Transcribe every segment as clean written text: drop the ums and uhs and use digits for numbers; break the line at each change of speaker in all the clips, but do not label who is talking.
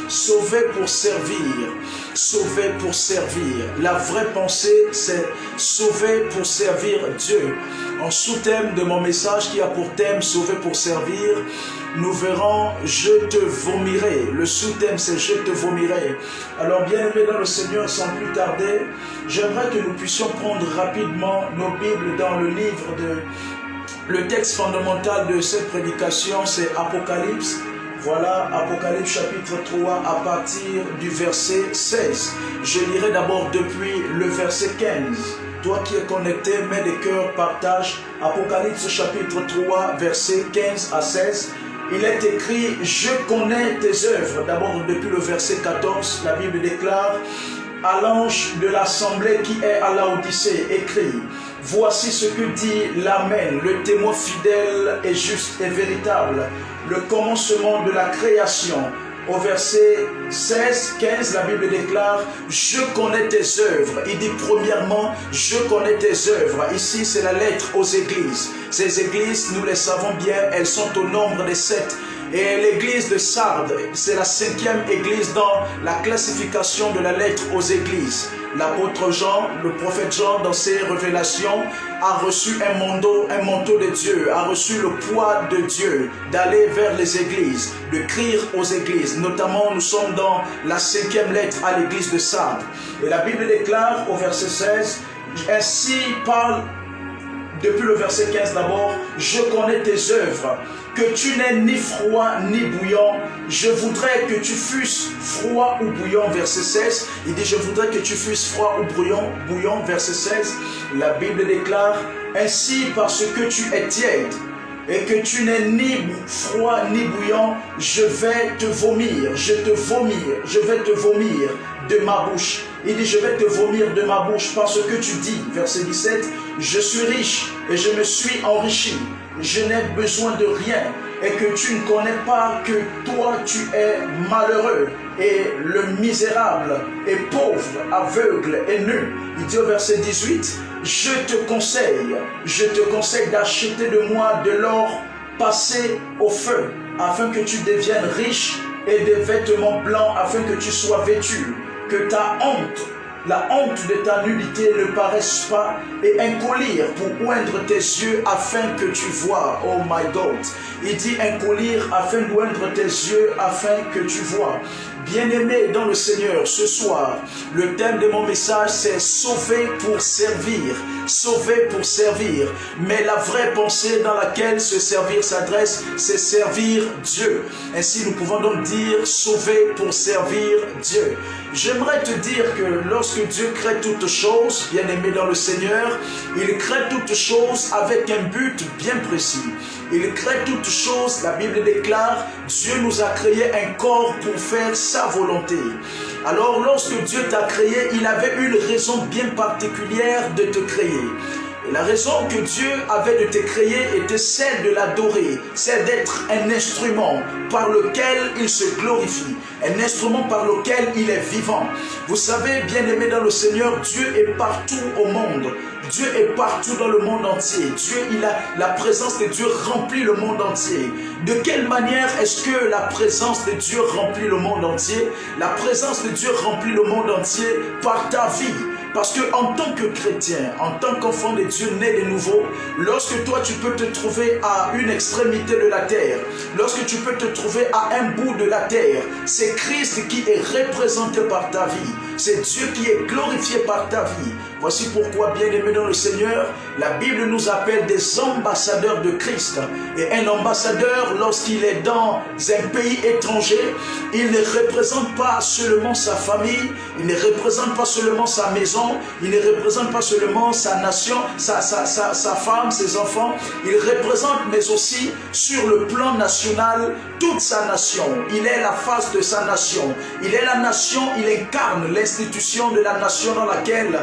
Sauvé pour servir, sauvé pour servir. La vraie pensée, c'est sauvé pour servir Dieu. En sous-thème de mon message qui a pour thème sauvé pour servir, nous verrons je te vomirai. Le sous-thème c'est je te vomirai. Alors bien aimés dans le Seigneur, sans plus tarder, j'aimerais que nous puissions prendre rapidement nos Bibles dans le livre de... Le texte fondamental de cette prédication, c'est Apocalypse. Voilà, Apocalypse chapitre 3 à partir du verset 16. Je lirai d'abord depuis le verset 15. Toi qui es connecté, mets des cœurs, partage. Apocalypse chapitre 3, verset 15 à 16. Il est écrit, je connais tes œuvres. D'abord depuis le verset 14, la Bible déclare, à l'ange de l'assemblée qui est à Laodicée, écrit, voici ce que dit l'Amen, le témoin fidèle et juste et véritable, le commencement de la création. Au verset 16, 15, la Bible déclare, je connais tes œuvres. Il dit premièrement, je connais tes œuvres. Ici, c'est la lettre aux églises. Ces églises, nous les savons bien, elles sont au nombre de 7. Et l'église de Sardes, c'est la 5e église dans la classification de la lettre aux églises. L'apôtre Jean, le prophète Jean, dans ses révélations, a reçu un manteau de Dieu, a reçu le poids de Dieu d'aller vers les églises, de crier aux églises. Notamment, nous sommes dans la 5e lettre à l'église de Sardes. Et la Bible déclare au verset 16, ainsi parle, depuis le verset 15 d'abord, je connais tes œuvres, que tu n'es ni froid ni bouillant. Je voudrais que tu fusses froid ou bouillant, verset 16. Il dit, je voudrais que tu fusses froid ou bouillant, verset 16. La Bible déclare, ainsi parce que tu es tiède et que tu n'es ni froid ni bouillant, je vais te vomir, je vais te vomir de ma bouche. Il dit, je vais te vomir de ma bouche parce que tu dis, verset 17, je suis riche et je me suis enrichi, je n'ai besoin de rien, et que tu ne connais pas que toi tu es malheureux et le misérable et pauvre, aveugle et nu. Il dit au verset 18, je te conseille d'acheter de moi de l'or passé au feu, afin que tu deviennes riche, et des vêtements blancs, afin que tu sois vêtu, que ta honte, la honte de ta nudité ne paraisse pas, et un collier pour oindre tes yeux afin que tu vois. Oh my God. Il dit un collier afin d'oindre tes yeux afin que tu vois. Bien-aimés dans le Seigneur, ce soir, le thème de mon message, c'est sauver pour servir. Sauver pour servir. Mais la vraie pensée dans laquelle ce servir s'adresse, c'est servir Dieu. Ainsi, nous pouvons donc dire sauver pour servir Dieu. J'aimerais te dire que lorsque Dieu crée toutes choses, bien-aimés dans le Seigneur, il crée toutes choses avec un but bien précis. Il crée toutes choses, la Bible déclare, Dieu nous a créé un corps pour faire sa volonté. Alors lorsque Dieu t'a créé, il avait une raison bien particulière de te créer. Et la raison que Dieu avait de te créer était celle de l'adorer, celle d'être un instrument par lequel il se glorifie, un instrument par lequel il est vivant. Vous savez, bien-aimés dans le Seigneur, Dieu est partout au monde. Dieu est partout dans le monde entier. La présence de Dieu remplit le monde entier. De quelle manière est-ce que la présence de Dieu remplit le monde entier? La présence de Dieu remplit le monde entier par ta vie. Parce que en tant que chrétien, en tant qu'enfant de Dieu né de nouveau, lorsque toi tu peux te trouver à une extrémité de la terre, lorsque tu peux te trouver à un bout de la terre, c'est Christ qui est représenté par ta vie. C'est Dieu qui est glorifié par ta vie. Voici pourquoi, bien-aimés dans le Seigneur, la Bible nous appelle des ambassadeurs de Christ. Et un ambassadeur, lorsqu'il est dans un pays étranger, il ne représente pas seulement sa famille, il ne représente pas seulement sa maison, il ne représente pas seulement sa nation, sa femme, ses enfants. Il représente, mais aussi sur le plan national, toute sa nation. Il est la face de sa nation. Il est la nation, il incarne l'institution de la nation dans laquelle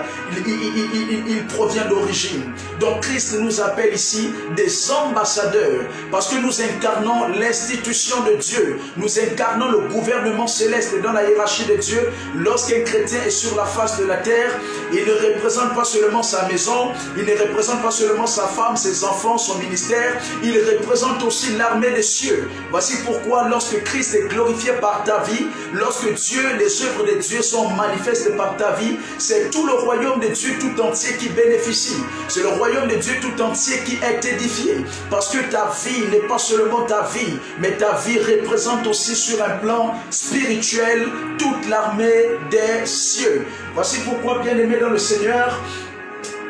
il provient d'origine. Donc Christ nous appelle ici des ambassadeurs parce que nous incarnons l'institution de Dieu. Nous incarnons le gouvernement céleste dans la hiérarchie de Dieu. Lorsqu'un chrétien est sur la face de la terre, Il ne représente pas seulement sa maison, il ne représente pas seulement sa femme, ses enfants, son ministère, il représente aussi l'armée des cieux. Voici pourquoi lorsque Christ est glorifié par ta vie, lorsque Dieu, les œuvres de Dieu sont manifestes par ta vie, c'est tout le royaume de Dieu tout entier qui bénéficie. C'est le royaume de Dieu tout entier qui est édifié. Parce que ta vie n'est pas seulement ta vie, mais ta vie représente aussi sur un plan spirituel toute l'armée des cieux. Voici pourquoi, bien-aimé dans le Seigneur,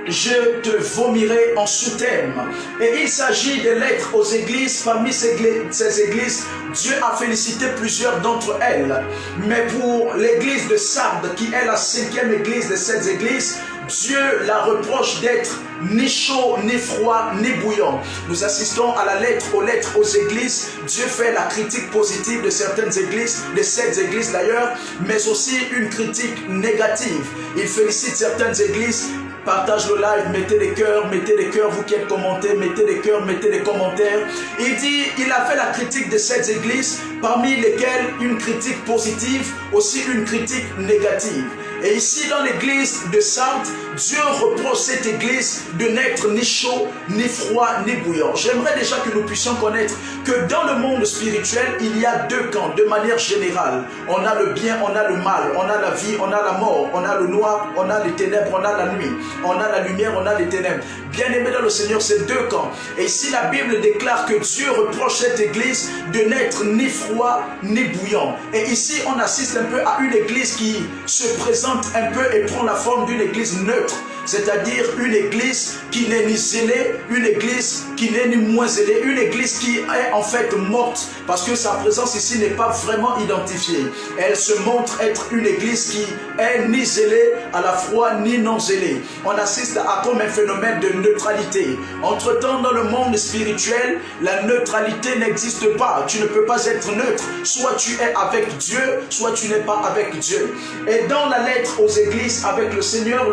je te vomirai en sous-thème. Et il s'agit des lettres aux églises. Parmi ces églises, Dieu a félicité plusieurs d'entre elles. Mais pour l'église de Sardes, qui est la 5e église de cette église, Dieu la reproche d'être ni chaud, ni froid, ni bouillant. Nous assistons à la lettre, aux lettres aux églises. Dieu fait la critique positive de certaines églises, de cette église d'ailleurs, mais aussi une critique négative. Il félicite certaines églises. Partage le live, mettez des cœurs, vous qui êtes commentés, mettez des cœurs, mettez des commentaires. Il dit, il a fait la critique de cette église, parmi lesquelles une critique positive, aussi une critique négative. Et ici, dans l'église de Sardes, Dieu reproche cette église de n'être ni chaud, ni froid, ni bouillant. J'aimerais déjà que nous puissions connaître que dans le monde spirituel, il y a deux camps, de manière générale. On a le bien, on a le mal, on a la vie, on a la mort, on a le noir, on a les ténèbres, on a la nuit, on a la lumière, on a les ténèbres. Bien-aimé dans le Seigneur, c'est deux camps. Et ici, la Bible déclare que Dieu reproche cette église de n'être ni froid, ni bouillant. Et ici, on assiste un peu à une église qui se présente un peu et prend la forme d'une église neutre, c'est-à-dire une église qui n'est ni zélée, une église qui n'est ni moins zélée, une église qui est en fait morte, parce que sa présence ici n'est pas vraiment identifiée. Elle se montre être une église qui est ni zélée à la fois ni non zélée. On assiste à comme un phénomène de neutralité. Entre-temps, dans le monde spirituel, la neutralité n'existe pas. Tu ne peux pas être neutre. Soit tu es avec Dieu, soit tu n'es pas avec Dieu. Et dans la lettre aux églises avec le Seigneur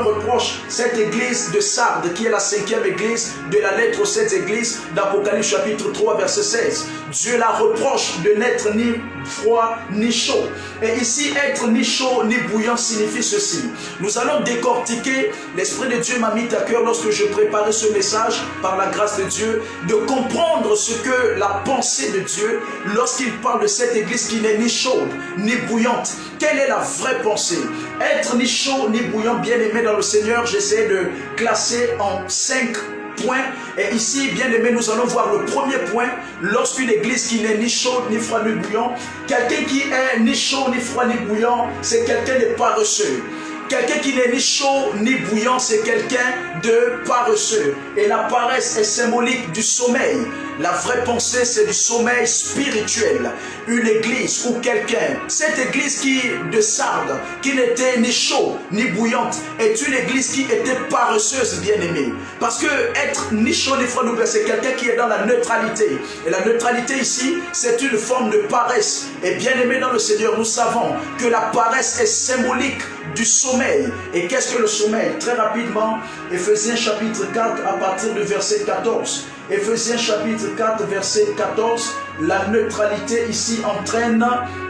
reproche cette église de Sardes, qui est la 5e église de la lettre aux 7 églises d'Apocalypse chapitre 3 verset 16. Dieu la reproche de n'être ni froid ni chaud. Et ici, être ni chaud ni bouillant signifie ceci. Nous allons décortiquer, l'Esprit de Dieu m'a mis à cœur lorsque je préparais ce message, par la grâce de Dieu, de comprendre ce que la pensée de Dieu, lorsqu'il parle de cette église qui n'est ni chaude ni bouillante, quelle est la vraie pensée? Être ni chaud ni bouillant, bien-aimé dans le Seigneur, j'essaie de classer en 5 points. Et ici, bien-aimé, nous allons voir le premier point. Lorsqu'une église qui n'est ni chaude, ni froid, ni bouillant, quelqu'un qui est ni chaud, ni froid, ni bouillant, c'est quelqu'un de paresseux. Quelqu'un qui n'est ni chaud ni bouillant, c'est quelqu'un de paresseux. Et la paresse est symbolique du sommeil. La vraie pensée, c'est du sommeil spirituel. Une église ou quelqu'un, cette église de Sardes, qui n'était ni chaud ni bouillante, est une église qui était paresseuse, bien-aimée. Parce que être ni chaud ni froid, c'est quelqu'un qui est dans la neutralité. Et la neutralité ici, c'est une forme de paresse. Et bien-aimé dans le Seigneur, nous savons que la paresse est symbolique du sommeil. Et qu'est-ce que le sommeil? Très rapidement, Éphésiens chapitre 4 à partir du verset 14. Éphésiens chapitre 4 verset 14, la neutralité ici entraîne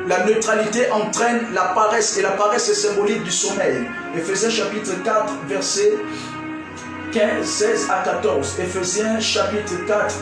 la paresse, et la paresse est symbolique du sommeil. Éphésiens chapitre 4 verset 16 à 14. Éphésiens chapitre 4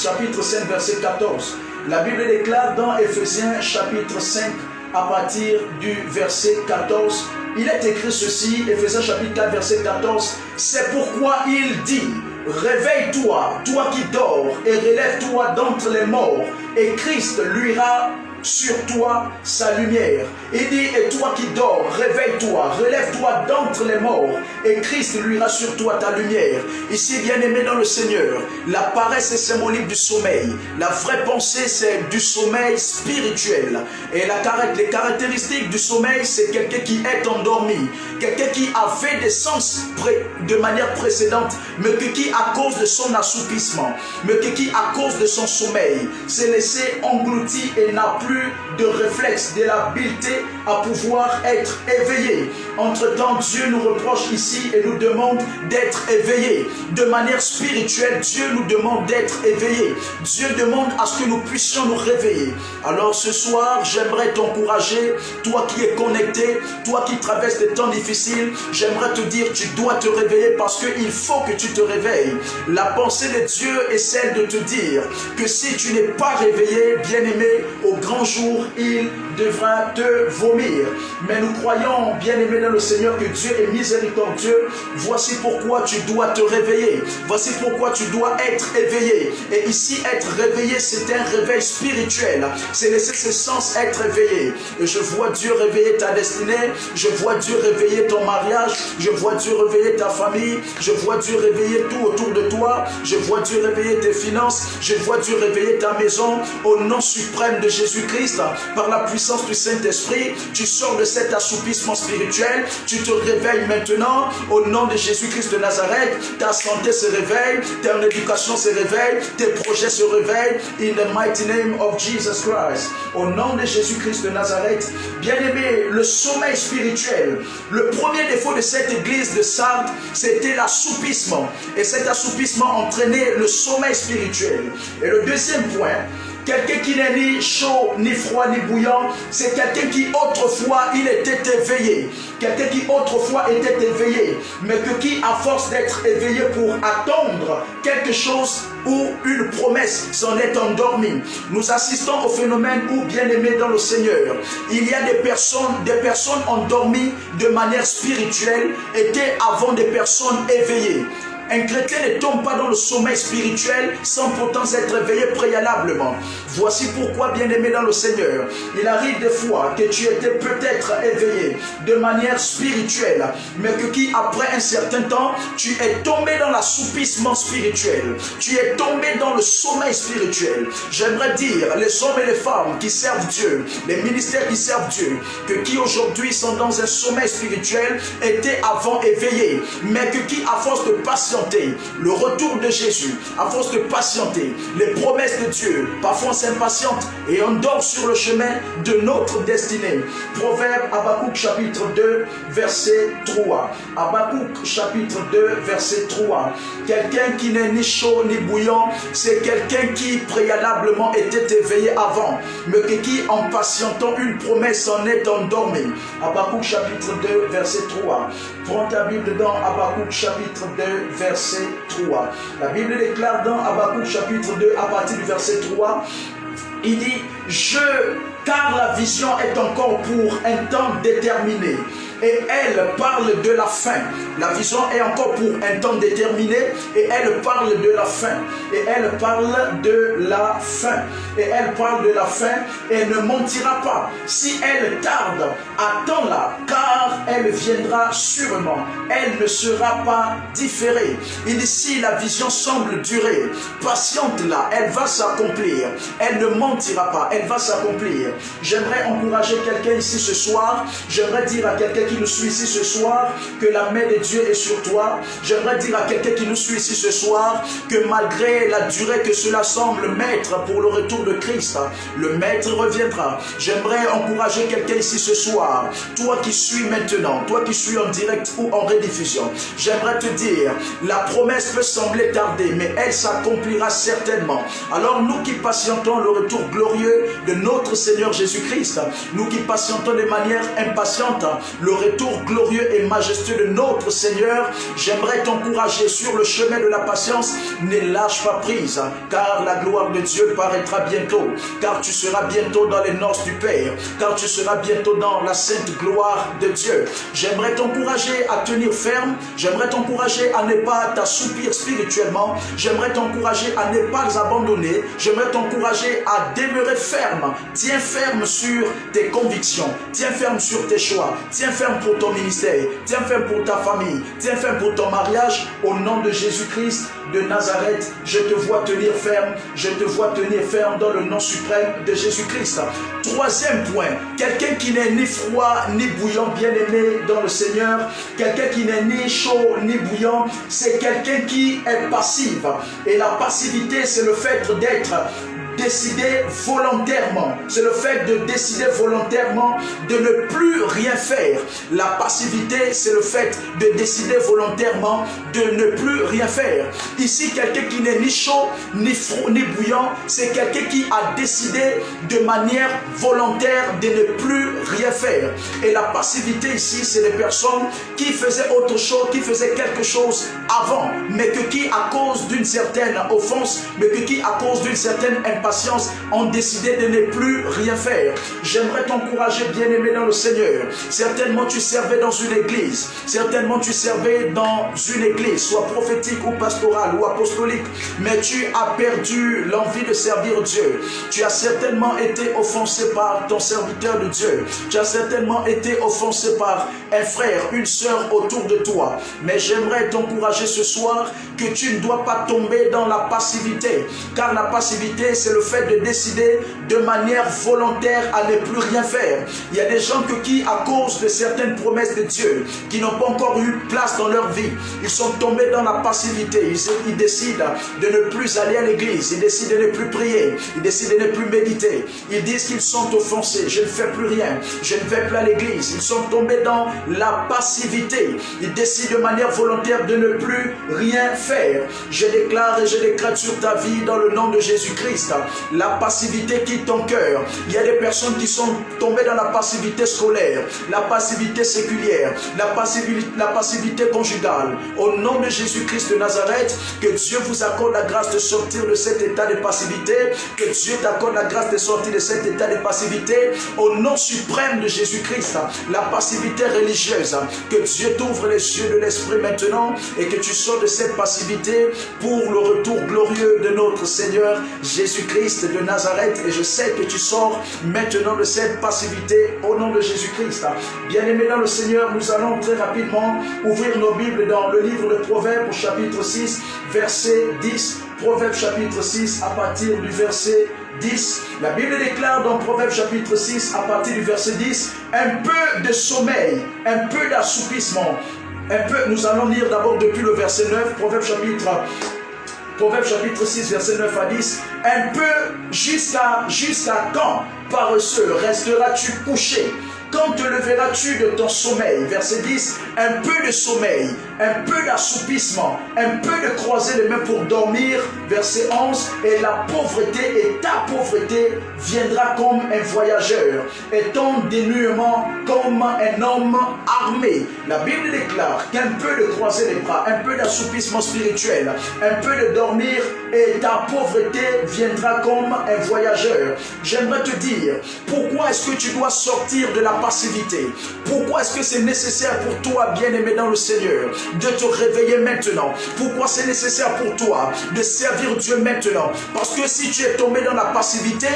chapitre 5 verset 14. La Bible déclare dans Éphésiens chapitre 5 à partir du verset 14, il est écrit ceci, Éphésiens chapitre 4 verset 14, c'est pourquoi il dit: réveille-toi, toi qui dors, et relève-toi d'entre les morts, et Christ luira sur toi sa lumière. Il dit: et toi qui dors, réveille-toi, relève-toi d'entre les morts, et Christ luira sur toi ta lumière. Ici, bien-aimé dans le Seigneur, la paresse est symbolique du sommeil. La vraie pensée, c'est du sommeil spirituel. Et les caractéristiques du sommeil, c'est quelqu'un qui est endormi, quelqu'un qui avait des sens de manière précédente, mais qui, à cause de son assoupissement, mais qui, à cause de son sommeil, s'est laissé engloutir et n'a plus de réflexe, de l'habileté à pouvoir être éveillé. Entre-temps, Dieu nous reproche ici et nous demande d'être éveillés. De manière spirituelle, Dieu nous demande d'être éveillés. Dieu demande à ce que nous puissions nous réveiller. Alors ce soir, j'aimerais t'encourager, toi qui es connecté, toi qui traverses des temps difficiles, j'aimerais te dire, tu dois te réveiller parce qu'il faut que tu te réveilles. La pensée de Dieu est celle de te dire que si tu n'es pas réveillé, bien-aimé, au grand jour, il devra te vomir. Mais nous croyons, bien-aimé dans le Seigneur, que Dieu est miséricordieux. Voici pourquoi tu dois te réveiller. Voici pourquoi tu dois être éveillé. Et ici, être réveillé, c'est un réveil spirituel. C'est laisser ses sens être éveillé. Et je vois Dieu réveiller ta destinée. Je vois Dieu réveiller ton mariage. Je vois Dieu réveiller ta famille. Je vois Dieu réveiller tout autour de toi. Je vois Dieu réveiller tes finances. Je vois Dieu réveiller ta maison. Au nom suprême de Jésus-Christ, par la puissance du Saint-Esprit, tu sors de cet assoupissement spirituel. Tu te réveilles maintenant. Au nom de Jésus-Christ de Nazareth, ta santé se réveille. Ton éducation se réveille. Tes projets se réveillent. In the mighty name of Jesus Christ. Au nom de Jésus-Christ de Nazareth, bien-aimé, le sommeil spirituel. Le premier défaut de cette église de Sardes, c'était l'assoupissement. Et cet assoupissement entraînait le sommeil spirituel. Et le deuxième point, quelqu'un qui n'est ni chaud, ni froid, ni bouillant, c'est quelqu'un qui autrefois, il était éveillé. Quelqu'un qui autrefois était éveillé, mais qui, à force d'être éveillé pour attendre quelque chose ou une promesse, s'en est endormi. Nous assistons au phénomène où, bien-aimés dans le Seigneur, il y a des personnes endormies de manière spirituelle, étaient avant des personnes éveillées. Un chrétien ne tombe pas dans le sommeil spirituel sans pourtant être éveillé préalablement. Voici pourquoi, bien-aimé dans le Seigneur, il arrive des fois que tu étais peut-être éveillé de manière spirituelle, mais que après un certain temps, tu es tombé dans l'assoupissement spirituel. Tu es tombé dans le sommeil spirituel. J'aimerais dire, les hommes et les femmes qui servent Dieu, les ministères qui servent Dieu, qui aujourd'hui sont dans un sommeil spirituel, étaient avant éveillés, mais qui, à force de patienter le retour de Jésus, à force de patienter les promesses de Dieu, parfois on s'impatiente et on dort sur le chemin de notre destinée. Proverbe Habakkuk chapitre 2 verset 3. Habakkuk chapitre 2 verset 3. Quelqu'un qui n'est ni chaud ni bouillant, c'est quelqu'un qui préalablement était éveillé avant, mais qui en patientant une promesse en est endormi. Habakkuk chapitre 2 verset 3. Prends ta Bible dans Habakkuk chapitre 2 verset 3. La Bible déclare dans Habakkuk chapitre 2 à partir du verset 3, il dit, car la vision est encore pour un temps déterminé. Et elle parle de la fin. La vision est encore pour un temps déterminé et elle parle de la fin. Et elle parle de la fin. Et elle parle de la fin et ne mentira pas. Si elle tarde, attends-la, car elle viendra sûrement. Elle ne sera pas différée. Il dit, si la vision semble durer, patiente-la, elle va s'accomplir. Elle ne mentira pas, elle va s'accomplir. J'aimerais encourager quelqu'un ici ce soir. J'aimerais dire à quelqu'un qui nous suit ici ce soir que la main de Dieu est sur toi. J'aimerais dire à quelqu'un qui nous suit ici ce soir que malgré la durée que cela semble mettre pour le retour de Christ, le Maître reviendra. J'aimerais encourager quelqu'un ici ce soir, toi qui suis maintenant, toi qui suis en direct ou en rediffusion, j'aimerais te dire, la promesse peut sembler tarder, mais elle s'accomplira certainement. Alors nous qui patientons le retour glorieux de notre Seigneur Jésus-Christ, nous qui patientons de manière impatiente le retour glorieux et majestueux de notre Seigneur, j'aimerais t'encourager sur le chemin de la patience. Ne lâche pas prise, car la gloire de Dieu paraîtra bientôt, car tu seras bientôt dans les noces du Père, car tu seras bientôt dans la sainte gloire de Dieu. J'aimerais t'encourager à tenir ferme, j'aimerais t'encourager à ne pas t'assoupir spirituellement, j'aimerais t'encourager à ne pas abandonner, j'aimerais t'encourager à demeurer ferme. Tiens ferme sur tes convictions, tiens ferme sur tes choix, tiens ferme pour ton ministère, tiens ferme pour ta famille, tiens ferme pour ton mariage. Au nom de Jésus-Christ de Nazareth, je te vois tenir ferme, je te vois tenir ferme dans le nom suprême de Jésus-Christ. Troisième point, quelqu'un qui n'est ni froid ni bouillant, bien-aimé dans le Seigneur, quelqu'un qui n'est ni chaud ni bouillant, c'est quelqu'un qui est passif. Et la passivité, c'est le fait d'être décider volontairement. C'est le fait de décider volontairement de ne plus rien faire. La passivité, c'est le fait de décider volontairement de ne plus rien faire. Ici, quelqu'un qui n'est ni chaud, ni froid, ni bouillant, c'est quelqu'un qui a décidé de manière volontaire de ne plus rien faire. Et la passivité ici, c'est les personnes qui faisaient autre chose, qui faisaient quelque chose avant, mais que qui, à cause d'une certaine offense, mais que qui, à cause d'une certaine impatience, ont décidé de ne plus rien faire. J'aimerais t'encourager, bien-aimé dans le Seigneur. Certainement, tu servais dans une église. Certainement, tu servais dans une église, soit prophétique ou pastorale ou apostolique, mais tu as perdu l'envie de servir Dieu. Tu as certainement été offensé par ton serviteur de Dieu. Tu as certainement été offensé par un frère, une sœur autour de toi. Mais j'aimerais t'encourager ce soir que tu ne dois pas tomber dans la passivité, car la passivité, c'est le fait de décider de manière volontaire à ne plus rien faire. Il y a des gens qui, à cause de certaines promesses de Dieu, qui n'ont pas encore eu place dans leur vie, ils sont tombés dans la passivité. Ils décident de ne plus aller à l'église, ils décident de ne plus prier, ils décident de ne plus méditer. Ils disent qu'ils sont offensés, je ne fais plus rien, je ne vais plus à l'église. Ils sont tombés dans la passivité. Ils décident de manière volontaire de ne plus rien faire. Je déclare et je décrète sur ta vie dans le nom de Jésus-Christ, la passivité quitte ton cœur. Il y a des personnes qui sont tombées dans la passivité scolaire, la passivité séculière, la passivité conjugale. Au nom de Jésus-Christ de Nazareth, que Dieu vous accorde la grâce de sortir de cet état de passivité, que Dieu t'accorde la grâce de sortir de cet état de passivité, au nom suprême de Jésus-Christ. La passivité religieuse, que Dieu t'ouvre les yeux de l'esprit maintenant et que tu sors de cette passivité pour le retour glorieux de notre Seigneur Jésus-Christ de Nazareth. Et je sais que tu sors maintenant de cette passivité au nom de Jésus-Christ. Bien-aimés dans le Seigneur, nous allons très rapidement ouvrir nos Bibles dans le livre de Proverbes, chapitre 6, verset 10. Proverbes chapitre 6, à partir du verset 10. La Bible déclare dans Proverbes chapitre 6, à partir du verset 10, un peu de sommeil, un peu d'assoupissement. Nous allons lire d'abord depuis le verset 9, Proverbes chapitre 6, verset 9 à 10. Un peu jusqu'à quand, paresseux, resteras-tu couché? Quand te leveras-tu de ton sommeil? Verset 10, un peu de sommeil, un peu d'assoupissement, un peu de croiser les mains pour dormir. Verset 11, et la pauvreté et ta pauvreté viendra comme un voyageur, et ton dénuement comme un homme armé. La Bible déclare qu'un peu de croiser les bras, un peu d'assoupissement spirituel, un peu de dormir, et ta pauvreté viendra comme un voyageur. J'aimerais te dire, pourquoi est-ce que tu dois sortir de la passivité? Pourquoi est-ce que c'est nécessaire pour toi, bien-aimé dans le Seigneur, de te réveiller maintenant? Pourquoi c'est nécessaire pour toi de servir Dieu maintenant? Parce que si tu es tombé dans la passivité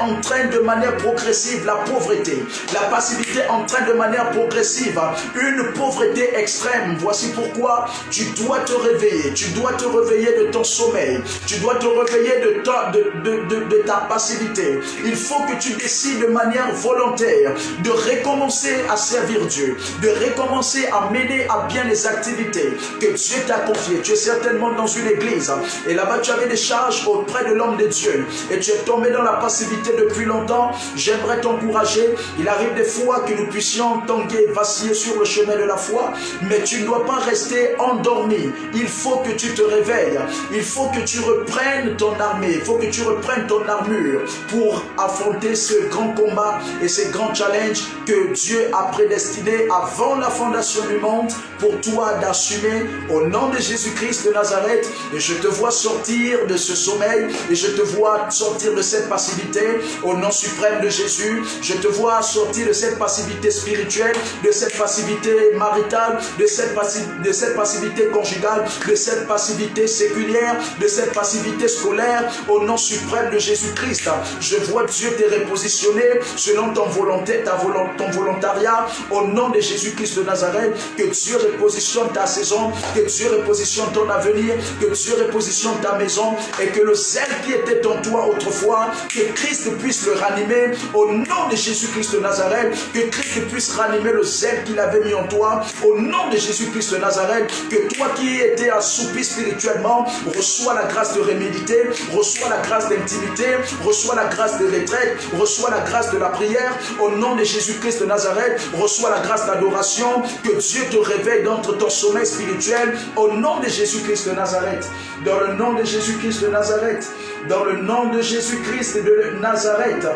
entraîne de manière progressive la pauvreté. La passivité entraîne de manière progressive une pauvreté extrême. Voici pourquoi tu dois te réveiller. Tu dois te réveiller de ton sommeil. Tu dois te réveiller de ta passivité. Il faut que tu décides de manière volontaire de recommencer à servir Dieu, de recommencer à mener à bien les activités que Dieu t'a confiées. Tu es certainement dans une église et là-bas tu avais des charges auprès de l'homme de Dieu et tu es tombé dans la passivité depuis longtemps. J'aimerais t'encourager. Il arrive des fois que nous puissions tanguer, vaciller sur le chemin de la foi, mais tu ne dois pas rester endormi. Il faut que tu te réveilles. Il faut que tu reprennes ton armée. Il faut que tu reprennes ton armure pour affronter ce grand combat et ces grands challenges que Dieu a prédestinés avant la fondation du monde pour toi d'assumer au nom de Jésus-Christ de Nazareth. Et je te vois sortir de ce sommeil et je te vois sortir de cette passivité au nom suprême de Jésus. Je te vois sortir de cette passivité spirituelle, de cette passivité maritale, de cette passivité conjugale, de cette passivité séculière, de cette passivité scolaire au nom suprême de Jésus-Christ. Je vois toi Dieu t'es repositionné selon ton volontariat, au nom de Jésus-Christ de Nazareth, que Dieu repositionne ta saison, que Dieu repositionne ton avenir, que Dieu repositionne ta maison, et que le zèle qui était en toi autrefois, que Christ puisse le ranimer, au nom de Jésus-Christ de Nazareth, que Christ puisse ranimer le zèle qu'il avait mis en toi, au nom de Jésus-Christ de Nazareth, que toi qui étais assoupi spirituellement, reçois la grâce de réméditer, reçois la grâce d'intimité, reçois la grâce de retraite, reçois la grâce de la prière, au nom de Jésus-Christ de Nazareth, reçois la grâce d'adoration, que Dieu te réveille d'entre ton sommeil spirituel, au nom de Jésus-Christ de Nazareth, dans le nom de Jésus-Christ de Nazareth, dans le nom de Jésus-Christ de Nazareth.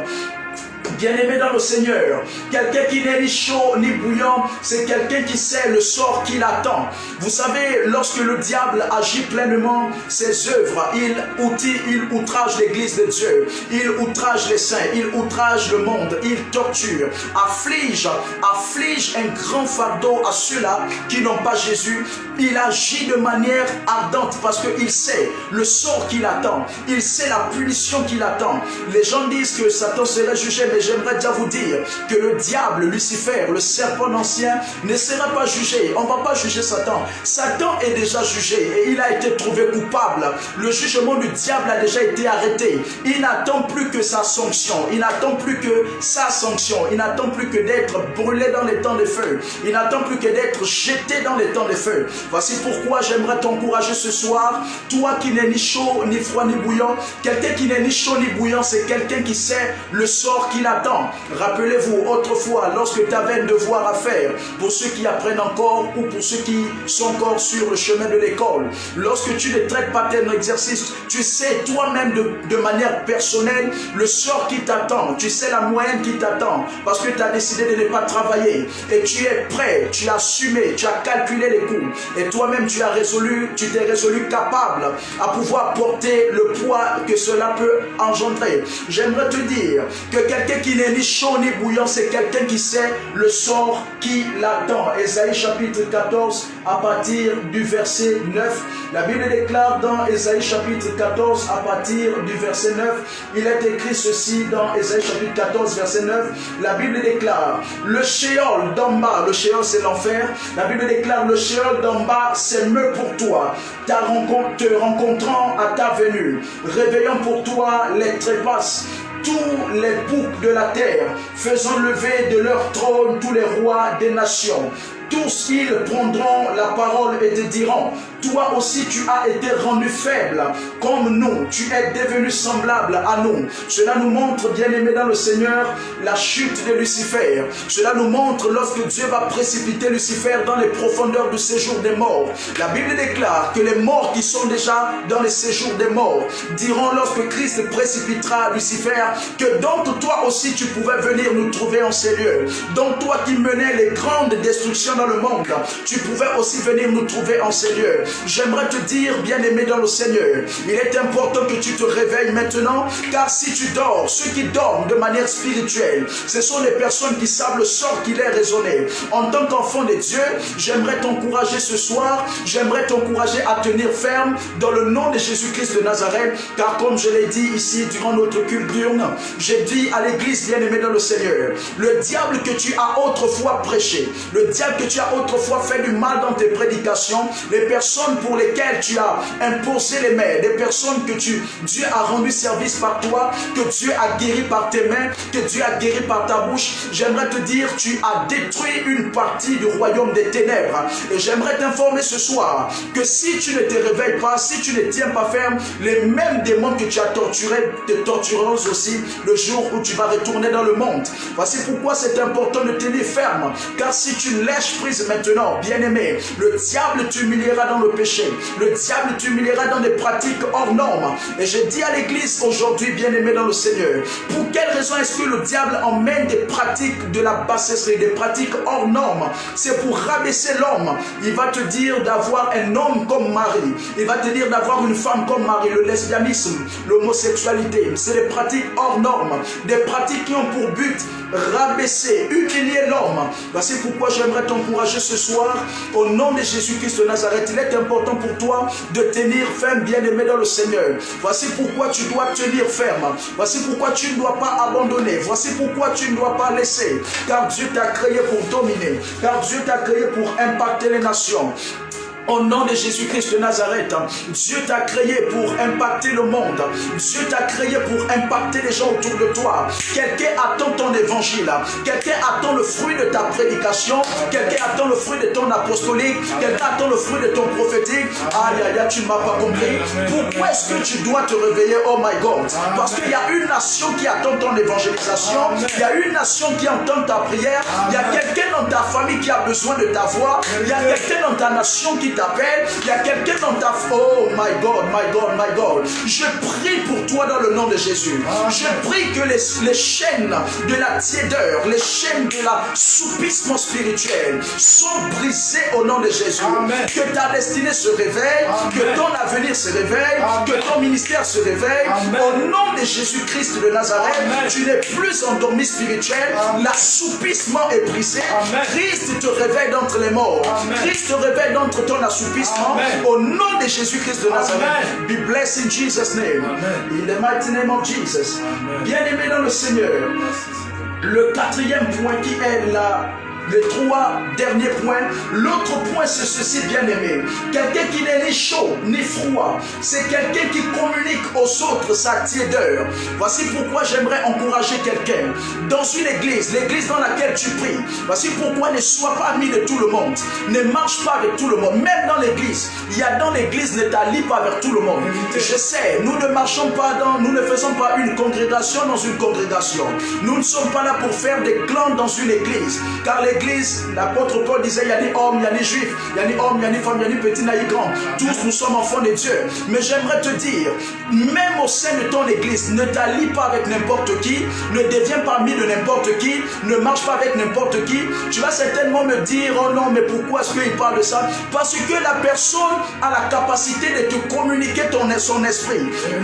Bien-aimé dans le Seigneur, quelqu'un qui n'est ni chaud ni bouillant, c'est quelqu'un qui sait le sort qu'il attend. Vous savez, lorsque le diable agit pleinement ses œuvres, il outrage l'église de Dieu, il outrage les saints, il outrage le monde, il torture, afflige un grand fardeau à ceux-là qui n'ont pas Jésus. Il agit de manière ardente parce qu'il sait le sort qu'il attend, il sait la punition qu'il attend. Les gens disent que Satan serait jugé, mais j'aimerais déjà vous dire que le diable, Lucifer, le serpent ancien, ne sera pas jugé. On ne va pas juger Satan. Satan est déjà jugé et il a été trouvé coupable. Le jugement du diable a déjà été arrêté. Il n'attend plus que sa sanction. Il n'attend plus que sa sanction. Il n'attend plus que d'être brûlé dans les temps de feu. Il n'attend plus que d'être jeté dans les temps de feu. Voici pourquoi j'aimerais t'encourager ce soir. Toi qui n'es ni chaud, ni froid, ni bouillant. Quelqu'un qui n'est ni chaud, ni bouillant, c'est quelqu'un qui sait le sort qu'il attend. Rappelez-vous, autrefois, lorsque tu avais un devoir à faire, pour ceux qui apprennent encore ou pour ceux qui sont encore sur le chemin de l'école, lorsque tu ne traites pas tes exercices, tu sais toi-même de manière personnelle le sort qui t'attend. Tu sais la moyenne qui t'attend parce que tu as décidé de ne pas travailler et tu es prêt, tu as assumé, tu as calculé les coûts et toi-même tu t'es résolu capable à pouvoir porter le poids que cela peut engendrer. J'aimerais te dire que quelqu'un qui n'est ni chaud ni bouillant, c'est quelqu'un qui sait le sort qui l'attend. Ésaïe chapitre 14 à partir du verset 9. La Bible déclare dans Ésaïe chapitre 14 à partir du verset 9. Il est écrit ceci dans Ésaïe chapitre 14 verset 9. La Bible déclare: le Sheol d'en bas, le Sheol c'est l'enfer. La Bible déclare: le Sheol d'en bas s'émeut pour toi, te rencontrant à ta venue, réveillant pour toi les trépas, tous les boucs de la terre, faisant lever de leur trône tous les rois des nations. Tous ils prendront la parole et te diront: toi aussi tu as été rendu faible comme nous, tu es devenu semblable à nous. Cela nous montre, bien-aimés dans le Seigneur, la chute de Lucifer. Cela nous montre lorsque Dieu va précipiter Lucifer dans les profondeurs du séjour des morts. La Bible déclare que les morts qui sont déjà dans les séjours des morts diront lorsque Christ précipitera Lucifer que donc toi aussi tu pouvais venir nous trouver en ces lieux. Donc toi qui menais les grandes destructions dans le monde, tu pouvais aussi venir nous trouver en ces lieux. J'aimerais te dire, bien-aimé dans le Seigneur, il est important que tu te réveilles maintenant, car si tu dors, ceux qui dorment de manière spirituelle, ce sont les personnes qui savent le sort qu'il est raisonné. En tant qu'enfant de Dieu, j'aimerais t'encourager ce soir, j'aimerais t'encourager à tenir ferme dans le nom de Jésus-Christ de Nazareth, car comme je l'ai dit ici durant notre culte diurne, j'ai dit à l'église, bien-aimé dans le Seigneur, le diable que tu as autrefois prêché, le diable que tu as autrefois fait du mal dans tes prédications, les personnes pour lesquelles tu as imposé les mains, des personnes que Dieu a rendu service par toi, que Dieu a guéri par tes mains, que Dieu a guéri par ta bouche, j'aimerais te dire, tu as détruit une partie du royaume des ténèbres. Et j'aimerais t'informer ce soir que si tu ne te réveilles pas, si tu ne tiens pas ferme, les mêmes démons que tu as torturés te tortureront aussi le jour où tu vas retourner dans le monde. Voici pourquoi c'est important de tenir ferme, car si tu lâches prise maintenant, bien-aimé, le diable t'humiliera dans le péché, le diable t'humiliera dans des pratiques hors normes. Et je dis à l'église aujourd'hui, bien-aimé dans le Seigneur, pour quelle raison est-ce que le diable emmène des pratiques de la bassesse, des pratiques hors normes? C'est pour rabaisser l'homme. Il va te dire d'avoir un homme comme mari, il va te dire d'avoir une femme comme mari, le lesbianisme, l'homosexualité, c'est des pratiques hors normes, des pratiques qui ont pour but rabaisser, humilier l'homme. Voici pourquoi j'aimerais t'encourager ce soir, au nom de Jésus-Christ de Nazareth. Il est important pour toi de tenir ferme, bien-aimé dans le Seigneur. Voici pourquoi tu dois tenir ferme. Voici pourquoi tu ne dois pas abandonner. Voici pourquoi tu ne dois pas laisser. Car Dieu t'a créé pour dominer. Car Dieu t'a créé pour impacter les nations. Au nom de Jésus-Christ de Nazareth, Dieu t'a créé pour impacter le monde. Dieu t'a créé pour impacter les gens autour de toi. Quelqu'un attend ton évangile. Quelqu'un attend le fruit de ta prédication. Quelqu'un attend le fruit de ton apostolique. Quelqu'un attend le fruit de ton prophétique. Aïe, aïe, aïe, tu ne m'as pas compris. Pourquoi est-ce que tu dois te réveiller? Oh my God. Parce qu'il y a une nation qui attend ton évangélisation. Il y a une nation qui entend ta prière. Il y a quelqu'un dans ta famille qui a besoin de ta voix. Il y a quelqu'un dans ta nation qui t'appelle, il y a quelqu'un dans ta... Oh my God, my God, my God. Je prie pour toi dans le nom de Jésus. Je prie que les chaînes de la tiédeur, les chaînes de l'assoupissement spirituel sont brisées au nom de Jésus. Amen. Que ta destinée se réveille, amen, que ton avenir se réveille, amen, que ton ministère se réveille. Amen. Au nom de Jésus-Christ de Nazareth, amen, tu n'es plus endormi spirituel, l'assoupissement est brisé. Amen. Christ te réveille d'entre les morts. Amen. Christ te réveille d'entre ton assoupissement. Amen. Au nom de Jésus-Christ de Nazareth. Amen. Be blessed in Jesus' name. Amen. In the mighty name of Jesus. Bien-aimé dans le Seigneur, le quatrième point qui est là, les trois derniers points. L'autre point, c'est ceci, bien-aimé. Quelqu'un qui n'est ni chaud ni froid. C'est quelqu'un qui communique aux autres sa tiédeur. Voici pourquoi j'aimerais encourager quelqu'un. Dans une église, l'église dans laquelle tu pries. Voici pourquoi ne sois pas ami de tout le monde. Ne marche pas avec tout le monde. Même dans l'église, il y a dans l'église, ne t'allie pas avec tout le monde. Je sais, nous ne marchons pas nous ne faisons pas une congrégation dans une congrégation. Nous ne sommes pas là pour faire des clans dans une église. Car l'église, l'apôtre Paul disait, il y a ni hommes, il y a ni juifs, il y a ni hommes, il y a ni femmes, il y a ni petits, il y a ni grands. Tous nous sommes enfants de Dieu. Mais j'aimerais te dire, même au sein de ton église, ne t'allie pas avec n'importe qui, ne deviens pas ami de n'importe qui, ne marche pas avec n'importe qui. Tu vas certainement me dire, oh non, mais pourquoi est-ce qu'il parle de ça? Parce que la personne a la capacité de te communiquer son esprit.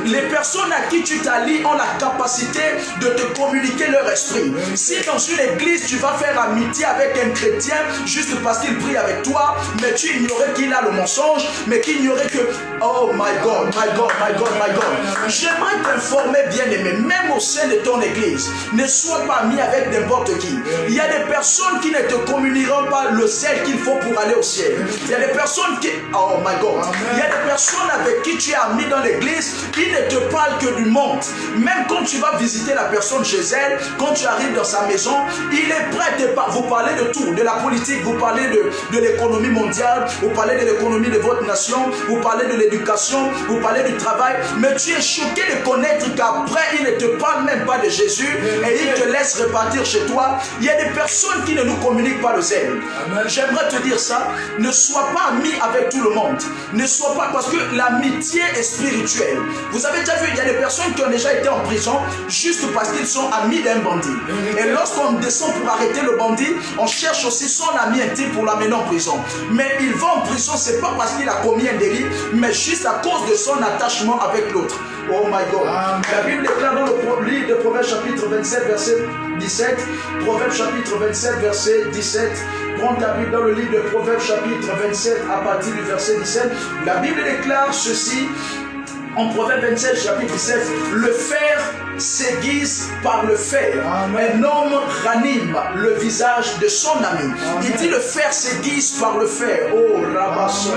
Les personnes à qui tu t'allies ont la capacité de te communiquer leur esprit. Si dans une église, tu vas faire amitié avec un chrétien juste parce qu'il prie avec toi, mais tu ignorais qu'il a le mensonge, mais qu'il ignorait que, oh my God, my God, my God, my God. J'aimerais t'informer, bien-aimé, même au sein de ton église, ne sois pas mis avec n'importe qui. Il y a des personnes qui ne te communiqueront pas le sel qu'il faut pour aller au ciel. Il y a des personnes qui, oh my God, il y a des personnes avec qui tu es ami dans l'église, qui ne te parlent que du monde. Même quand tu vas visiter la personne chez elle, quand tu arrives dans sa maison, il est prêt à vous parler de tout, de la politique, vous parlez de l'économie mondiale, vous parlez de l'économie de votre nation, vous parlez de l'éducation, vous parlez du travail, mais tu es choqué de connaître qu'après il ne te parle même pas de Jésus et il te laisse repartir chez toi. Il y a des personnes qui ne nous communiquent pas le zèle. J'aimerais te dire ça, ne sois pas ami avec tout le monde, ne sois pas, parce que l'amitié est spirituelle. Vous avez déjà vu, il y a des personnes qui ont déjà été en prison juste parce qu'ils sont amis d'un bandit. Et lorsqu'on descend pour arrêter le bandit, on cherche aussi son ami intime pour l'amener en prison. Mais il va en prison, c'est pas parce qu'il a commis un délit, mais juste à cause de son attachement avec l'autre. Oh my God. Amen. La Bible déclare dans le livre de Proverbes chapitre 27 verset 17. Proverbes chapitre 27 verset 17. Prends ta Bible dans le livre de Proverbes chapitre 27 à partir du verset 17. La Bible déclare ceci en Proverbes 27 chapitre 17. Le fer s'aiguise par le fer. Amen. Un homme ranime le visage de son ami. Amen. Il dit le fer s'aiguise par le fer. Oh Rabasoto,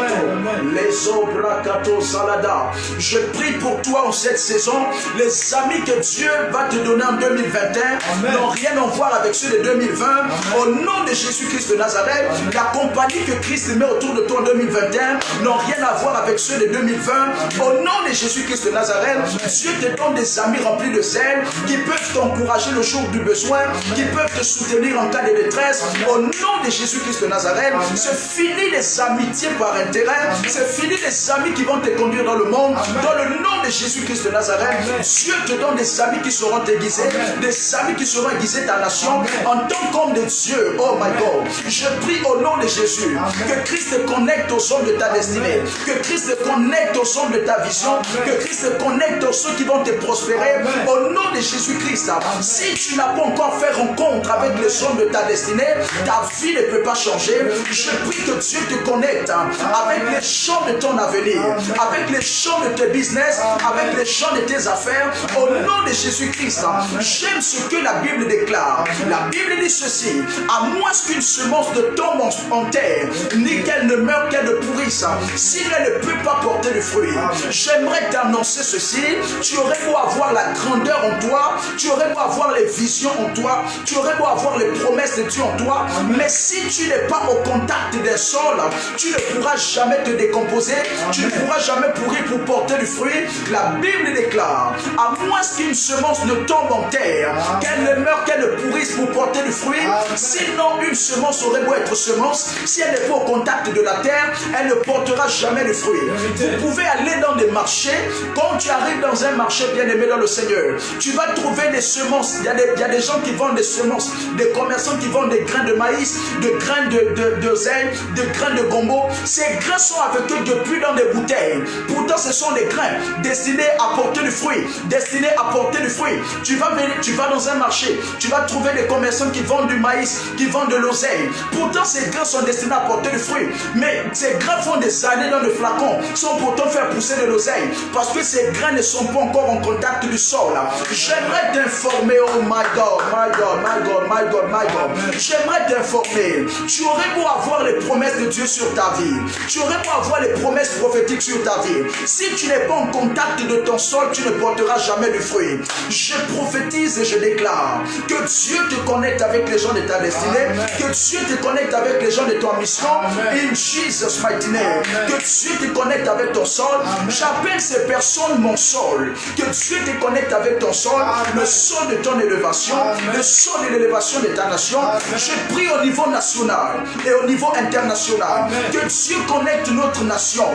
les obrakato salada. Je prie pour toi en cette saison. Les amis que Dieu va te donner en 2021 n'ont rien à voir avec ceux de 2020. Amen. Au nom de Jésus-Christ de Nazareth, amen, la compagnie que Christ met autour de toi en 2021 n'ont rien à voir avec ceux de 2020. Amen. Au nom de Jésus-Christ de Nazareth, amen, Dieu te donne des amis remplis de qui peuvent t'encourager le jour du besoin, qui peuvent te soutenir en cas de détresse. Au nom de Jésus-Christ de Nazareth, c'est fini les amitiés par intérêt, c'est fini les amis qui vont te conduire dans le monde. Dans le nom de Jésus-Christ de Nazareth, Dieu te donne des amis qui seront aiguisés, des amis qui seront aiguisés ta nation en tant qu'homme de Dieu. Oh my God, je prie au nom de Jésus que Christ te connecte aux hommes de ta destinée, que Christ te connecte aux hommes de ta vision, que Christ te connecte aux ceux qui vont te prospérer. Au au nom de Jésus-Christ. Si tu n'as pas encore fait rencontre avec les hommes de ta destinée, ta vie ne peut pas changer. Je prie que Dieu te connecte avec les champs de ton avenir, avec les champs de tes business, avec les champs de tes affaires, au nom de Jésus-Christ. J'aime ce que la Bible déclare. La Bible dit ceci: à moins qu'une semence ne tombe en terre, ni qu'elle ne meure, qu'elle ne pourrisse, si elle ne peut pas porter de fruits. J'aimerais t'annoncer ceci: tu aurais beau avoir la grandeur en toi, tu aurais beau avoir les visions en toi, tu aurais beau avoir les promesses de Dieu en toi, mais si tu n'es pas au contact des sols, tu ne pourras jamais te décomposer, tu ne pourras jamais pourrir pour porter du fruit. La Bible déclare: à moins qu'une semence ne tombe en terre, qu'elle ne meure, qu'elle ne pourrisse pour porter du fruit. Sinon, une semence aurait beau être semence, si elle n'est pas au contact de la terre, elle ne portera jamais de fruit. Vous pouvez aller dans des marchés. Quand tu arrives dans un marché bien-aimé dans le Seigneur, tu vas trouver des semences. Il y a des gens qui vendent des semences, des commerçants qui vendent des grains de maïs, des grains de zèle, des grains de gombo. Ces grains sont avec eux depuis dans des bouteilles. Pourtant, ce sont des grains destinés à porter du fruit. Destinés à porter du fruit. Tu vas dans un marché, tu vas trouver des commerçants qui vendent du maïs, qui vendent de l'oseille. Pourtant, ces grains sont destinés à porter du fruit. Mais ces grains font des années dans le flacon, sont pourtant faire pousser de l'oseille, parce que ces grains ne sont pas encore en contact du sol. J'aimerais t'informer, oh my God, my God, my God, my God, my God. J'aimerais t'informer. Tu aurais beau avoir les promesses de Dieu sur ta vie, tu aurais beau avoir les promesses prophétiques sur ta vie, si tu n'es pas en contact de ton sol, tu ne porteras jamais de fruit. Je prophétise et je déclare que Dieu te connecte avec les gens de ta destinée, que Dieu te connecte avec les gens de ta mission, in Jesus mighty name. Que Dieu te connecte avec ton sol. J'appelle ces personnes mon sol. Que Dieu te connecte avec ton sol, le sol de ton élévation, le sol de l'élévation de ta nation. Je prie au niveau national et au niveau international que Dieu connecte notre nation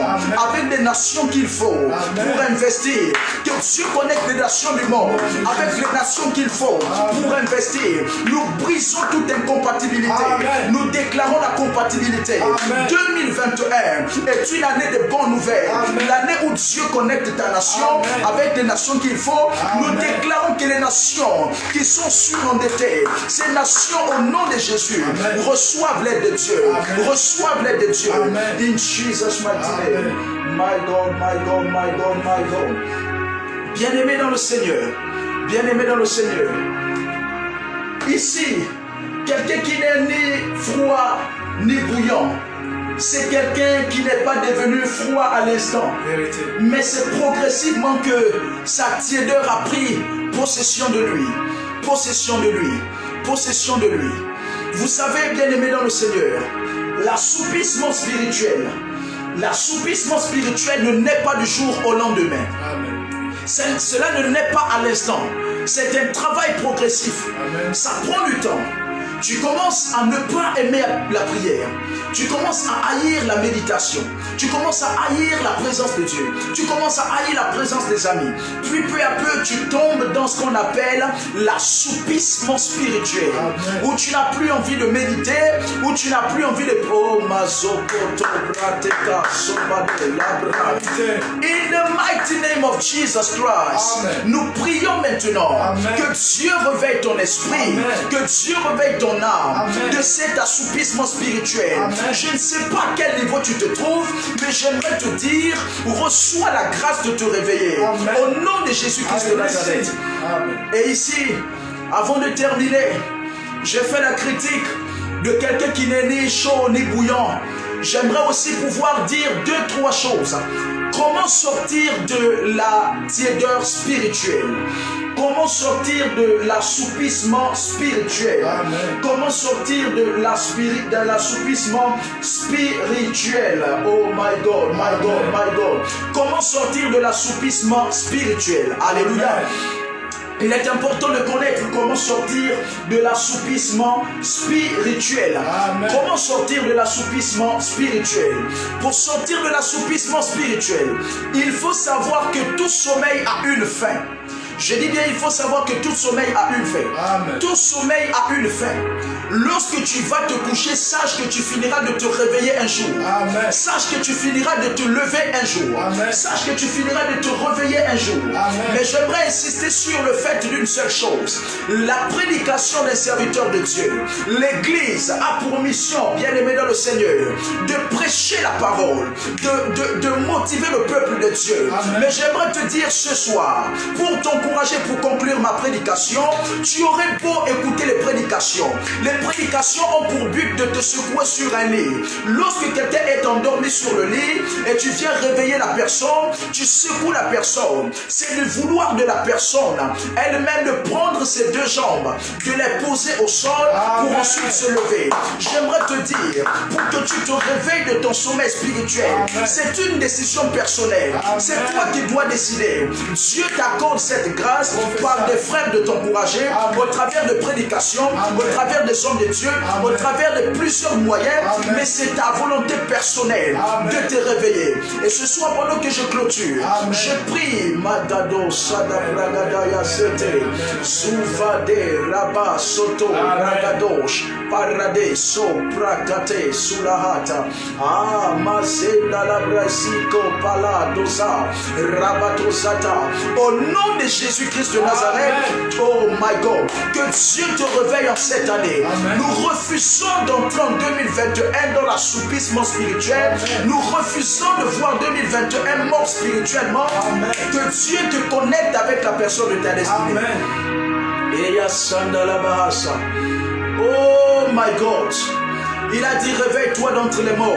avec des nations qu'il faut pour investir. Que Dieu connecte les nations du monde avec les nations qu'il faut pour investir. Nous brisons toute incompatibilité. Nous déclarons la compatibilité. 2021 est une année de bonnes nouvelles. L'année où Dieu connecte ta nation avec les nations qu'il faut. Nous déclarons que les nations qui sont surendettées, ces nations au nom de Jésus, reçoivent l'aide de Dieu. Reçoivent l'aide de Dieu. In Jesus mighty name. My God, my God, my God, my God. Bien-aimé dans le Seigneur. Bien-aimé dans le Seigneur. Ici, quelqu'un qui n'est ni froid ni bouillant, c'est quelqu'un qui n'est pas devenu froid à l'instant, mais c'est progressivement que sa tiédeur a pris possession de lui, possession de lui, possession de lui. Vous savez, bien-aimé dans le Seigneur, l'assoupissement spirituel ne naît pas du jour au lendemain. Cela ne naît pas à l'instant. C'est un travail progressif. Ça prend du temps. Tu commences à ne pas aimer la prière. Tu commences à haïr la méditation. Tu commences à haïr la présence de Dieu. Tu commences à haïr la présence des amis. Puis peu à peu, tu tombes dans ce qu'on appelle l'assoupissement spirituel. Où tu n'as plus envie de méditer, où tu n'as plus envie de... Oh, in the mighty name of Jesus Christ, nous prions maintenant que Dieu réveille ton esprit, que Dieu réveille ton âme de cet assoupissement spirituel. Je ne sais pas à quel niveau tu te trouves, mais j'aimerais te dire, reçois la grâce de te réveiller. Au nom de Jésus-Christ de Nazareth. Et ici, avant de terminer, j'ai fait la critique de quelqu'un qui n'est ni chaud ni bouillant. J'aimerais aussi pouvoir dire 2-3 choses. Comment sortir de la tiédeur spirituelle? Comment sortir de l'assoupissement spirituel? Comment sortir de l'assoupissement spirituel? Oh my God, my God, my God. Comment sortir de l'assoupissement spirituel? Alléluia. Il est important de connaître comment sortir de l'assoupissement spirituel. Comment sortir de l'assoupissement spirituel? Pour sortir de l'assoupissement spirituel, il faut savoir que tout sommeil a une fin. Je dis bien, il faut savoir que tout sommeil a une fin.
Amen.
Tout sommeil a une fin. Lorsque tu vas te coucher, sache que tu finiras de te réveiller un jour.
Amen.
Sache que tu finiras de te lever un jour.
Amen.
Sache que tu finiras de te réveiller un jour.
Amen.
Mais j'aimerais insister sur le fait d'une seule chose. La prédication des serviteurs de Dieu. L'Église a pour mission, bien aimé dans le Seigneur, de prêcher la parole, de motiver le peuple de Dieu.
Amen.
Mais j'aimerais te dire ce soir, pour t'encourager, pour conclure ma prédication, tu aurais beau écouter les prédications. Les prédications ont pour but de te secouer sur un lit. Lorsque quelqu'un est endormi sur le lit et tu viens réveiller la personne, tu secoues la personne. C'est le vouloir de la personne elle-même de prendre ses deux jambes, de les poser au sol pour
Amen.
ensuite se lever. J'aimerais te dire, pour que tu te réveilles de ton sommeil spirituel, c'est une décision personnelle. C'est toi qui dois décider. Dieu t'accorde cette grâce par des frères de t'encourager, au travers de prédications, au travers des hommes de Dieu, au travers de plusieurs moyens, mais c'est ta volonté personnelle de te réveiller. Et ce soir, pendant que je clôture, je prie, Madado, Sada, Bragadaya, Sete, Souvade, Rabba, Soto, Ragadosh, Parade, So, Prakate, Sulahata, Mazenda, Labrasico, Paladosa, Rabatosata. Au nom de Jésus-Christ de Nazareth, oh my God, que Dieu te réveille en cette année.
Amen.
Nous refusons d'entrer en 2021 dans l'assoupissement spirituel. Nous refusons de voir 2021 mort spirituellement.
Amen.
Que Dieu te connecte avec la personne de ta destinée.
Amen.
Eya Sandala Bahasa. Oh my God. Il a dit réveille-toi d'entre les morts.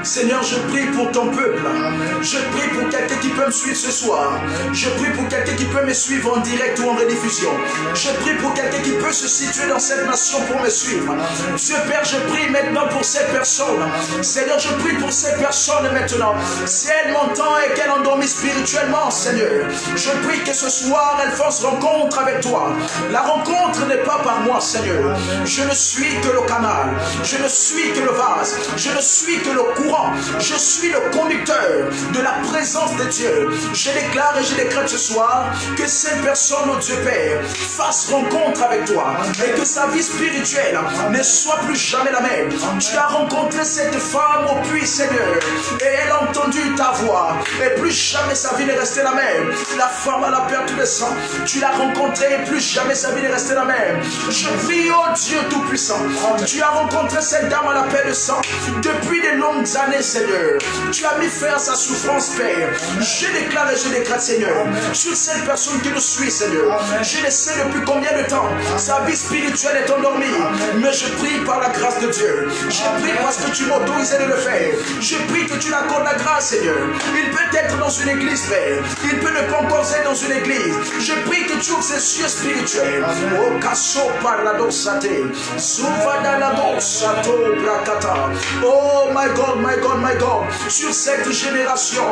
Seigneur, je prie pour ton peuple.
Amen.
Je prie pour quelqu'un qui peut me suivre ce soir.
Amen.
Je prie pour quelqu'un qui peut me suivre en direct ou en rediffusion.
Amen.
Je prie pour quelqu'un qui peut se situer dans cette nation pour me suivre.
Amen.
Dieu Père, je prie maintenant pour cette personne.
Amen.
Seigneur, je prie pour cette personne maintenant. Si elle m'entend et qu'elle endormit spirituellement, Seigneur, je prie que ce soir, elle fasse rencontre avec toi. La rencontre n'est pas par moi, Seigneur.
Amen.
Je ne suis que le canal. Je ne suis que le vase. Je ne suis que le courant. Je suis le conducteur de la présence de Dieu. Je déclare et je décrète ce soir que cette personne, oh Dieu Père, fasse rencontre avec toi et que sa vie spirituelle ne soit plus jamais la même. Tu as rencontré cette femme au puits, Seigneur, et elle a entendu ta voix et plus jamais sa vie n'est restée la même. La femme à la perte de sang, tu l'as rencontrée et plus jamais sa vie n'est restée la même. Je prie, oh Dieu Tout-Puissant, tu as rencontré cette dame à la perte de sang depuis de longues années, Seigneur. Tu as mis fin à sa souffrance, Père. Je déclare et je décrète, Seigneur, sur cette personne qui nous suit, Seigneur. Je ne sais depuis combien de temps sa vie spirituelle est endormie, mais je prie par la grâce de Dieu. Je prie parce que tu m'autorises de le faire. Je prie que tu l'accordes la grâce, Seigneur. Il peut être dans une église, Père. Il peut ne pas encore être dans une église. Je prie que tu ouvres ses yeux spirituels. Oh, casso par la dosate. Souvada la dosato brakata. Oh, my God, my God, my God. Sur cette génération,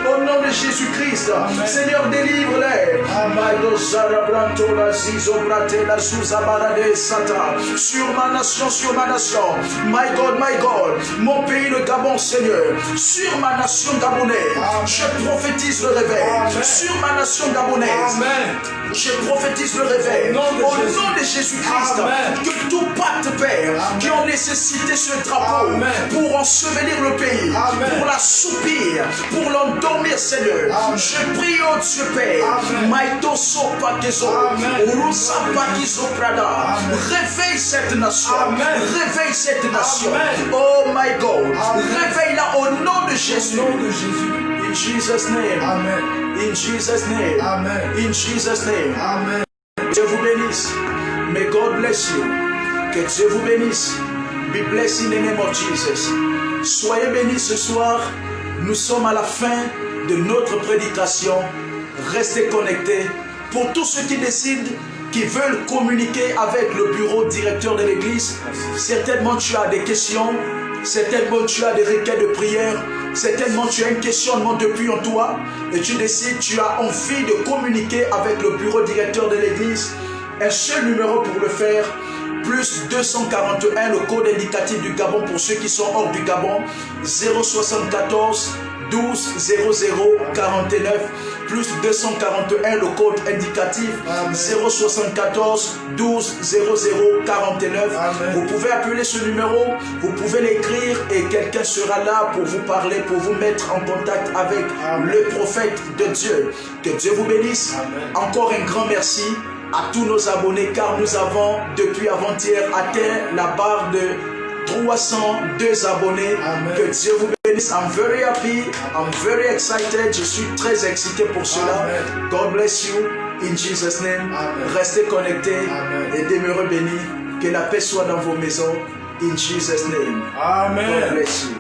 au nom de Jésus-Christ, Seigneur, délivre-les. Sur ma nation, my God, mon pays, le Gabon, Seigneur, sur ma nation gabonaise, je prophétise le réveil. Sur ma nation gabonaise, je prophétise le réveil. Au nom de Jésus-Christ, que tout pacte, Père, qui ont nécessité ce drapeau pour ensevelir le pays, pour l'assoupir, pour l'endormir, Seigneur. Je prie, oh Dieu Père, Maïto Sopakezo, Urusa Pakizo Prada, réveille cette nation, réveille cette nation. Oh my God, réveille-la au nom de Jésus. In Jesus' name.
Amen.
In Jesus' name.
Amen.
In Jesus' name.
Amen.
Dieu vous bénisse. May God bless you. Que Dieu vous bénisse. Be blessed in the name of Jesus. Soyez bénis ce soir. Nous sommes à la fin de notre prédication. Restez connectés. Pour tous ceux qui décident, qui veulent communiquer avec le bureau directeur de l'église, certainement tu as des questions, certainement tu as des requêtes de prière, certainement tu as un questionnement depuis en toi et tu décides, tu as envie de communiquer avec le bureau directeur de l'église. Un seul numéro pour le faire, plus 241, le code indicatif du Gabon pour ceux qui sont hors du Gabon, 074 12 00 49 plus 241 le code indicatif. Amen. 074 12 00 49. Amen. Vous pouvez appeler ce numéro, vous pouvez l'écrire et quelqu'un sera là pour vous parler, pour vous mettre en contact avec Amen. Le prophète de Dieu. Que Dieu vous bénisse. Amen. Encore un grand merci à tous nos abonnés car nous avons depuis avant-hier atteint la barre de 302 abonnés. Amen. Que Dieu vous bénisse. I'm very happy. I'm very excited. Je suis très excité pour cela. Amen. God bless you. In Jesus' name. Amen. Restez connectés. Amen. Et demeurez bénis. Que la paix soit dans vos maisons. In Jesus' name. Amen. God bless you.